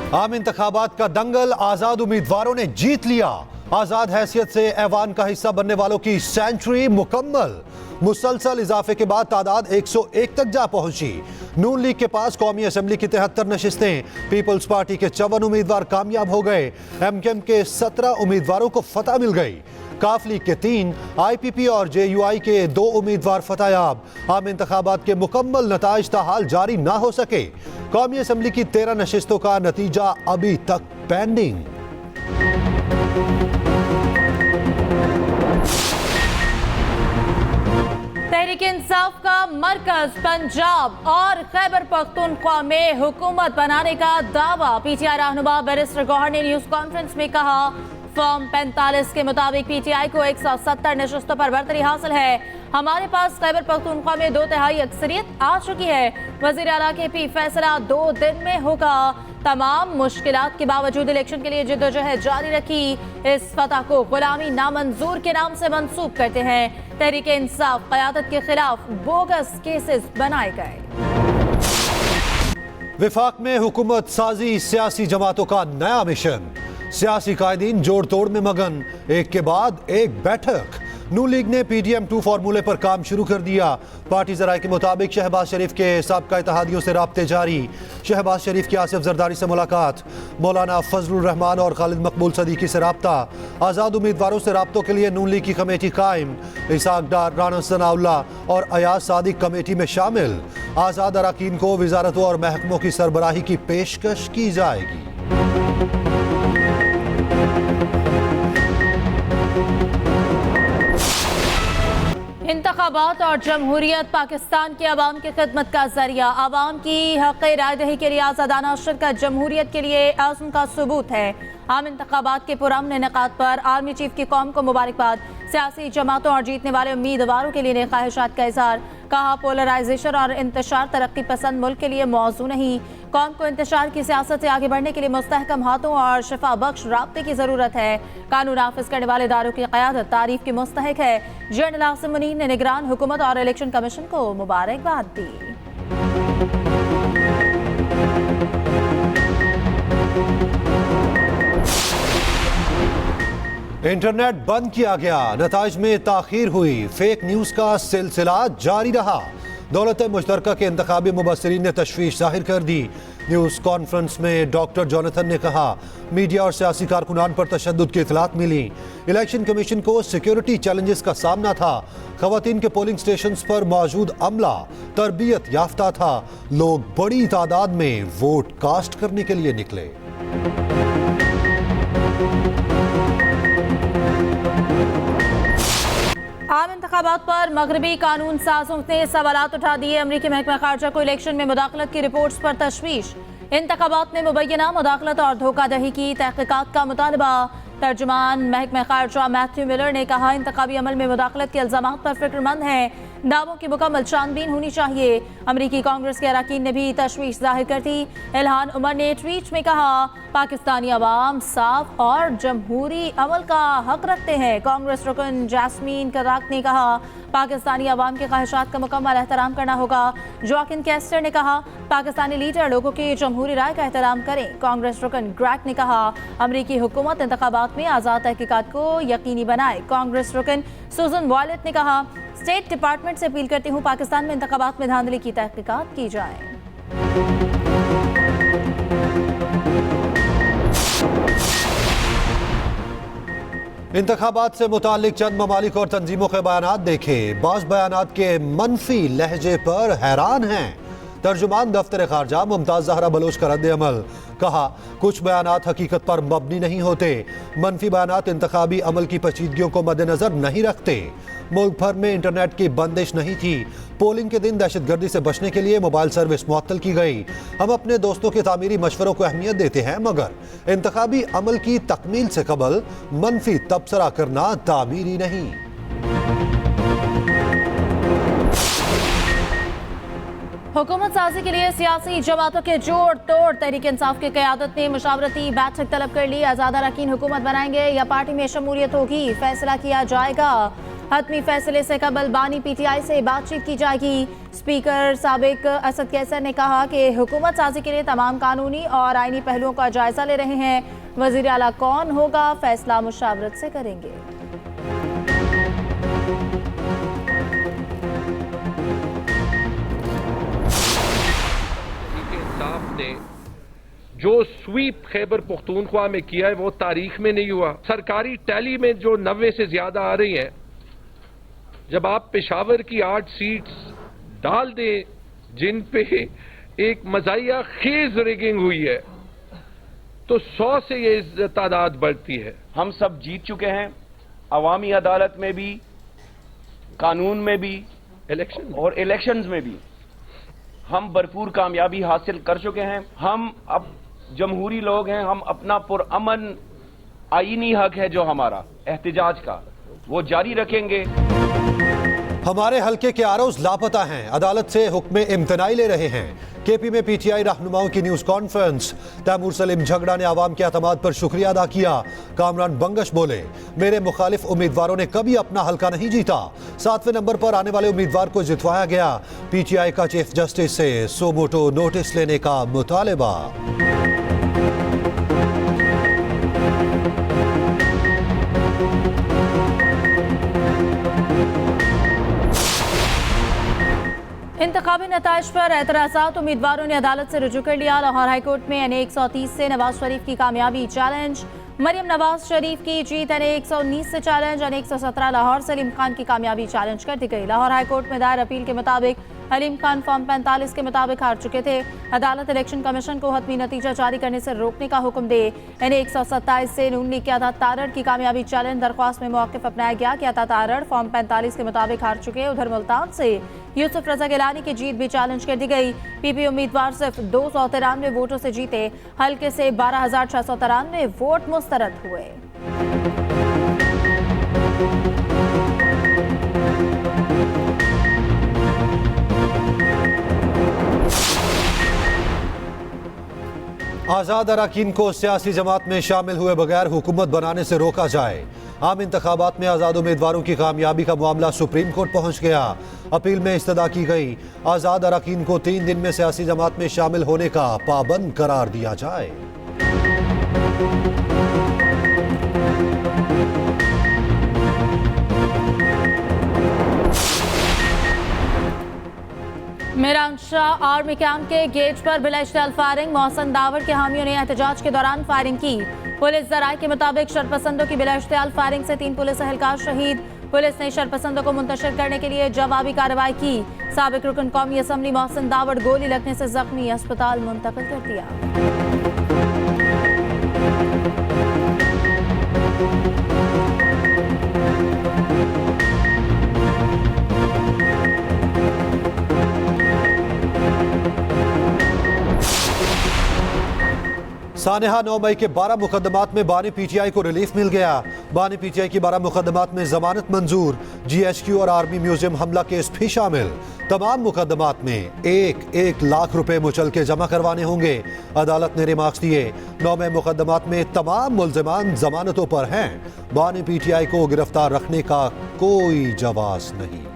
आम इंतखाबात का दंगल, आजाद उम्मीदवारों ने जीत लिया। आजाद हैसियत से ऐवान का हिस्सा बनने वालों की सेंचुरी मुकम्मल। मुसलसल इजाफे के बाद तादाद 101 तक जा पहुंची। नून लीग के पास कौमी असेंबली की 73 नशिस्तें, पीपल्स पार्टी के 54 उम्मीदवार कामयाब हो गए। एमकेएम के 17 उम्मीदवारों को फतह मिल गई। काफ लीग के 3, आईपीपी और जेयूआई के 2 उम्मीदवार फतहयाब। आम इंतखाबात के मुकम्मल नताइज ताहाल जारी ना हो सके। कौमी असेंबली की 13 नशिस्तों का नतीजा अभी तक पेंडिंग। तहरीक इंसाफ का मरकज पंजाब और खैबर पख्तूनख्वा में हुकूमत बनाने का दावा। पीटीआई रहनुमा बैरिस्टर गौहर ने न्यूज कॉन्फ्रेंस में कहा, फॉर्म 45 के मुताबिक पीटीआई को 170 नशस्तों पर बरतरी हासिल है। हमारे पास खैबर पख्तूनख्वा में 2/3 अक्सरियत आ चुकी है। वजीर आला के पी फैसला 2 दिन में होगा। तमाम मुश्किलात के बावजूद इलेक्शन के लिए जिद्दोजहद जारी रखी। इस फतह को गुलामी नामंजूर के नाम से मंसूब करते हैं। तहरीक इंसाफ क़यादत के खिलाफ बोगस केसेस बनाए गए। विफाक में हुकूमत साजी, सियासी जमातों का नया मिशन। सियासी कायदीन जोड़ तोड़ में मगन, एक के बाद एक बैठक। नून लीग ने पीडीएम 2 फार्मूले पर काम शुरू कर दिया। पार्टी जराये के मुताबिक शहबाज शरीफ के साबका इत्तेहादियों से राब्ते जारी। शहबाज शरीफ की आसिफ जरदारी से मुलाकात। मौलाना फजलुर रहमान और खालिद मकबूल सदीकी से राब्ता। आज़ाद उम्मीदवारों से राब्तों के लिए नून लीग की कमेटी कायम। इसाक डार, राना सनाउल्लाह और अयाज सादिक कमेटी में शामिल। आज़ाद अराकीन को वजारतों और महकमों की सरबराही की पेशकश की जाएगी। इंतखाबात और जमहूरियत पाकिस्तान के अवाम की खिदमत का जरिया। अवाम की हक़ राय दही के लिए आज़ादाना शिरकत जमहूरियत के लिए आज़म का सबूत है। आम इंतखाबात के पुरअमन इनेकाद पर आर्मी चीफ की कौम को मुबारकबाद। सियासी जमातों और जीतने वाले उम्मीदवारों के लिए ख्वाहिशात का इज़हार। कहा, पोलराइजेशन और इंतशार तरक्की पसंद मुल्क के लिए मौजू नहीं। कौम को इंतशार की सियासत से आगे बढ़ने के लिए मुस्तहकम हाथों और शफा बख्श राब्ते की ज़रूरत है। कानून नाफिज करने वाले इदारों की क़यादत तारीफ की मुस्तहक है। जनरल आसिम मुनीर ने निगरान हुकूमत और इलेक्शन कमीशन को मुबारकबाद दी। इंटरनेट बंद किया गया, नताइज में ताखीर हुई। फेक न्यूज का सिलसिला जारी रहा। दौलत मुश्तरका के इंतखाबी मुबस्सिरीन ने तशवीश जाहिर कर दी। न्यूज कॉन्फ्रेंस में डॉक्टर जोनाथन ने कहा, मीडिया और सियासी कारकुनान पर तशद्दुद की इतलात मिली। इलेक्शन कमीशन को सिक्योरिटी चैलेंजेस का सामना था। खवातीन के पोलिंग स्टेशन पर मौजूद अमला तरबियत याफ्ता था। लोग बड़ी तादाद में वोट कास्ट करने के लिए निकले। आम इंतखाबात पर मगरबी कानून साजों ने सवालात उठा दिए। अमरीकी महकमा खारजा को इलेक्शन में मुदाखलत की रिपोर्ट्स पर तशवीश। इंतखाबात में मुबैना मुदाखलत और धोखाधड़ी की तहकीकात का मुतालबा। तर्जुमान महकमा खारजा मैथ्यू मिलर ने कहा, इंतखाबी अमल में मुदाखलत के इल्जामात पर फिक्रमंद हैं। दावों की मुकम्मल छानबीन होनी चाहिए। अमरीकी कांग्रेस के अरकान ने भी तशवीश जाहिर कर दी। इल्हान उमर ने ट्वीट में कहा, पाकिस्तानी अवाम साफ और जमहूरी अमल का हक रखते हैं। कांग्रेस रुकन जैस्मीन कराक ने कहा, पाकिस्तानी अवाम के ख्वाहिशात का मुकम्मल एहतराम करना होगा। जोकिन कैस्टर ने कहा, पाकिस्तानी लीडर लोगों की जमहूरी राय का एहतराम करें। कांग्रेस रुकन ग्रैक ने कहा, अमरीकी हुकूमत इंतखाबात में आज़ाद तहकीकात को यकीनी बनाए। कांग्रेस रुकन सुजन वॉलेट ने कहा, स्टेट डिपार्टमेंट से अपील करती हूँ, पाकिस्तान में इंतखाबात में धांधली की तहकीकात की जाए। इंतखाबात से मुतालिक चंद ममालिक और तंजीमों के बयानात देखे। बाज़ बयानात के मनफी लहजे पर हैरान हैं। तर्जुमान दफ्तर खारजा मुमताज ज़हरा बलोच का रद्द अमल। कहा, कुछ बयानात हकीकत पर मबनी नहीं होते। मनफी बयानात इंतखाबी अमल की पेचीदगियों को मद्देनजर नहीं रखते। मुल्क भर में इंटरनेट की बंदिश नहीं थी। पोलिंग के दिन दहशतगर्दी से बचने के लिए मोबाइल सर्विस मुअत्तल की गई। हम अपने दोस्तों के तामीरी मशवरों को अहमियत देते हैं, मगर इंतखाबी अमल की तकमील से कबल मनफी तबसरा करना तामीरी नहीं। हुकूमत साजी के लिए सियासी जमातों के जोड़ तोड़। तहरीक इंसाफ की क़यादत ने मुशावरती बैठक तलब कर ली। आज़ाद अरकान हुकूमत बनाएंगे या पार्टी में शमूलियत होगी, फैसला किया जाएगा। हतमी फैसले से कबल बानी पीटीआई से बातचीत की जाएगी। स्पीकर साबिक असद कैसर ने कहा कि हुकूमत साजी के लिए तमाम कानूनी और आईनी पहलुओं का जायजा ले रहे हैं। वजीर आला कौन होगा, फैसला मुशावरत से करेंगे। इंसाफ ने जो स्वीप खैबर पुख्तूनख्वा में किया है वो तारीख में नहीं हुआ। सरकारी टैली में जो 90 से ज्यादा आ रही हैं, जब आप पेशावर की 8 सीट्स डाल दें जिन पे एक मजाया खेज रिगिंग हुई है, तो 100 से ये तादाद बढ़ती है। हम सब जीत चुके हैं, अवामी अदालत में भी, कानून में भी, इलेक्शंस में भी हम भरपूर कामयाबी हासिल कर चुके हैं। हम अब जमहूरी लोग हैं, हम अपना पुरअमन आईनी हक है जो हमारा एहतिजाज का, वो जारी रखेंगे। हमारे हल्के के आरोज लापता हैं, अदालत से हुक्म इम्तनाई ले रहे हैं। केपी में पीटीआई रहनुमाओं की न्यूज कॉन्फ्रेंस। तैमूर सलीम झगड़ा ने आवाम के एतमाद पर शुक्रिया अदा किया। कामरान बंगश बोले, मेरे मुखालिफ उम्मीदवारों ने कभी अपना हल्का नहीं जीता। 7वें नंबर पर आने वाले उम्मीदवार को जितवाया गया। पीटीआई का चीफ जस्टिस से सोमोटो नोटिस लेने का मुतालबा। इंतखाबी नताइज पर एतराज़ात, उम्मीदवारों ने अदालत से रुजू कर लिया। लाहौर हाईकोर्ट में NA 130 से नवाज शरीफ की कामयाबी चैलेंज। मरियम नवाज शरीफ की जीत NA 119 से चैलेंज। NA 117 लाहौर से अलीम खान की कामयाबी चैलेंज कर दी गई। लाहौर हाईकोर्ट में दायर अपील के मुताबिक अलीम खान फॉर्म 45 के मुताबिक हार चुके थे। अदालत इलेक्शन कमीशन को हतमी नतीजा जारी करने से रोकने का हुक्म दे। NA 127 से नून लीग के अता तारड़ की कामयाबी चैलेंज। दरख्वास्त में मौक़िफ़ अपनाया गया कि अता तारड़ फॉर्म 45 के मुताबिक हार चुके। उधर मुल्तान से यूसुफ रजा गिलानी की जीत भी चैलेंज कर दी गई। PP उम्मीदवार सिर्फ 293 वोटों से जीते। हल्के से 12,693 वोट मुस्तरद हुए। आज़ाद अरकान को सियासी जमात में शामिल हुए बगैर हुकूमत बनाने से रोका जाए। आम इंतखाबात में आज़ाद उम्मीदवारों की कामयाबी का मामला सुप्रीम कोर्ट पहुंच गया। अपील में इस्तदा की गई, आज़ाद अरकान को 3 दिन में सियासी जमात में शामिल होने का पाबंद करार दिया जाए। मेरान शाह आर्मी कैंप के गेट पर बिलाइश्तियाल फायरिंग। मोहसन दावर के हामियों ने एहतजाज के दौरान फायरिंग की। पुलिस जराये के मुताबिक शरपसंदों की बिलाइश्तियाल फायरिंग से 3 पुलिस एहलकार शहीद। पुलिस ने शरपसंदों को मुंतशिर करने के लिए जवाबी कार्रवाई की। साबिक रुकन कौमी असम्बली मोहसन दावर गोली लगने से जख्मी, अस्पताल मुंतकिल कर दिया। सानेहा 9 मई के 12 मुकदमात में बानी पीटीआई को रिलीफ मिल गया। बानी पीटीआई की 12 मुकदमात में जमानत मंजूर। GHQ और आर्मी म्यूजियम हमला केस भी शामिल। तमाम मुकदमात में 1-1 लाख रुपए मुचल के जमा करवाने होंगे। अदालत ने रिमार्क्स दिए, 9 मुकदमात में तमाम मुल्जिमान जमानतों पर हैं। बानी पीटीआई को गिरफ्तार रखने का कोई जवाज नहीं।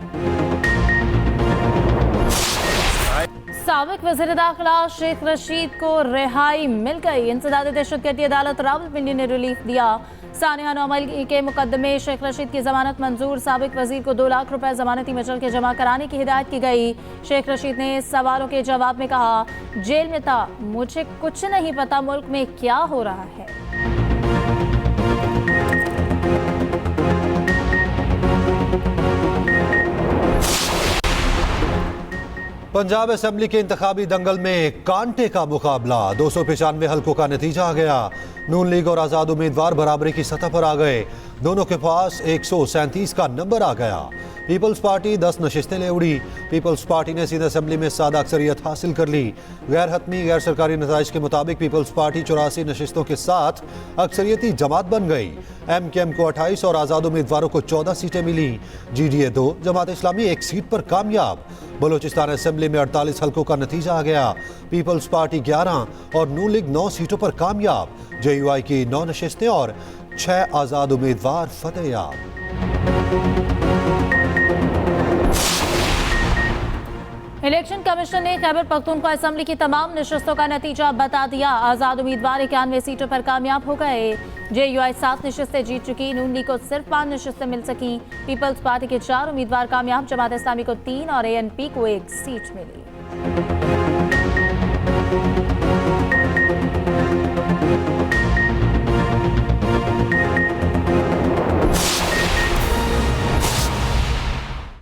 साबिक वज़ीर दाखिला शेख रशीद को रिहाई मिल गई। इंसदाद दहशतगर्दी अदालत रावलपिंडी ने रिलीफ दिया। सानेहा 9 मई के मुकदमे शेख रशीद की जमानत मंजूर। साबिक वजीर को 2 लाख रुपए जमानती मचल के जमा कराने की हिदायत की गई। शेख रशीद ने सवालों के जवाब में कहा, जेल में था, मुझे कुछ नहीं पता मुल्क में क्या हो रहा है। पंजाब असेंबली के इंतखाबी दंगल में कांटे का मुकाबला। 295 हल्कों का नतीजा आ गया। नून लीग और आज़ाद उम्मीदवार बराबरी की सतह पर आ गए। दोनों के पास 137 का नंबर आ गया। पीपल्स पार्टी 10 नशिस्तें ले उड़ी। पीपल्स पार्टी ने सीधे असेंबली में सादा अक्सरियत हासिल कर ली। गैर हतमी गैर सरकारी नताइज के मुताबिक पीपल्स पार्टी 84 नशिस्तों के साथ अक्सरियती जमात बन गई। MKM को 28 और आज़ाद उम्मीदवारों को 14 सीटें मिली। GDA 2, जमात इस्लामी 1 सीट पर कामयाब। बलोचिस्तान असेंबली में 48 हल्कों का नतीजा आ गया। पीपल्स पार्टी 11 और नून लीग 9 सीटों पर कामयाब। JUI की 9 नशिस्तें और 6 आज़ाद उम्मीदवार फतेहयाब। इलेक्शन कमीशन ने खैबर पख्तूनख्वा असेंबली की तमाम नशस्तों का नतीजा बता दिया। आजाद उम्मीदवार 91 सीटों पर कामयाब हो गए। JUI 7 नशस्तें जीत चुकी। नून लीग को सिर्फ 5 नशस्तें मिल सकी। पीपल्स पार्टी के 4 उम्मीदवार कामयाब। जमात इस्लामी को 3 और ANP को 1 सीट मिली।